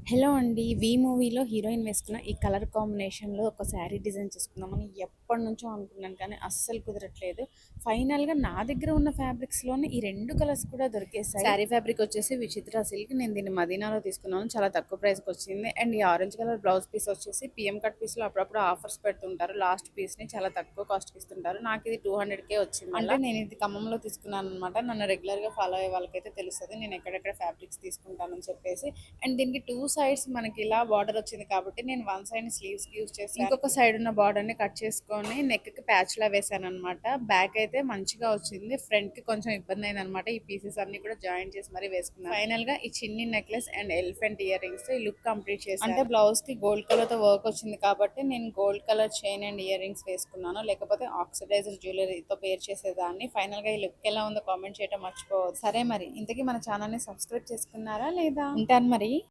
Hello అండి. 'వి' మూవీలో heroine వేసుకున్న ఈ కలర్ కాంబినేషన్‌లో ఒక శారీ డిజైన్ చేసుకుందామని ఎప్పటినుంచో అనుకున్నాను. కానీ అస్సలు కుదరట్లేదు. ఫైనల్‌గా నా దగ్గర ఉన్న ఫ్యాబ్రిక్స్‌లోనే ఈ 2 కలర్స్ కూడా దొరికేసాయి. శారీ ఫ్యాబ్రిక్ వచ్చేసి విచిత్ర సిల్క్. నేను దీన్ని మదీనాలో తీసుకున్నాను. చాలా తక్కువ ప్రైస్‌కి వచ్చింది. అండ్ ఈ ఆరెంజ్ కలర్ బ్లౌజ్ పీస్ వచ్చేసి పీఎం కట్ పీస్‌లో అప్పుడప్పుడు ఆఫర్స్ పెడుతుంటారు. లాస్ట్ పీస్‌ని చాలా తక్కువ కాస్ట్‌కి ఇస్తుంటారు. నాకు ఇది 200కే వచ్చింది. అంటే నేను ఇది ఖమ్మంలో తీసుకున్నాను అనమాట. నన్ను రెగ్యులర్‌గా ఫాలో అయ్యే వాళ్ళకైతే తెలుస్తది. నేను ఎక్కడెక్కడ ఫ్యాబ్రిక్స్ తీసుకుంటానని చెప్పేసి. అండ్ దీనికి 2 సైడ్స్ మనకి ఇలా బార్డర్ వచ్చింది కాబట్టి నేను వన్ సైడ్ స్లీవ్స్ కి యూజ్ చేశాను. ఇంకొక సైడ్ ఉన్న బార్డర్ ని కట్ చేసుకొని నెక్ కి ప్యాచ్ లా వేసాను అనమాట. బ్యాక్ అయితే మంచిగా వచ్చింది. ఫ్రంట్ కి కొంచెం ఇబ్బంది అయింది అనమాట. ఈ పీసెస్ అన్ని కూడా జాయిన్ చేసి మరీ వేసుకున్నాను. ఫైనల్ గా ఈ చిన్ని necklace and elephant ear rings ఈ లుక్ కంప్లీట్ చేశాను. అంటే బ్లౌజ్ కి గోల్డ్ కలర్ తో వర్క్ వచ్చింది కాబట్టి నేను gold colour chain and ear rings వేసుకున్నాను. లేకపోతే ఆక్సిడైజర్ జ్యువెలరీతో పేర్ చేసేదాన్ని. ఫైనల్ గా ఈ లుక్ ఎలా ఉందో కామెంట్ చేయడం మర్చిపోవద్దు. సరే మరి ఇంతకీ మన ఛానల్ ని సబ్స్క్రైబ్ చేసుకున్నారా లేదా? ఉంటాను మరి.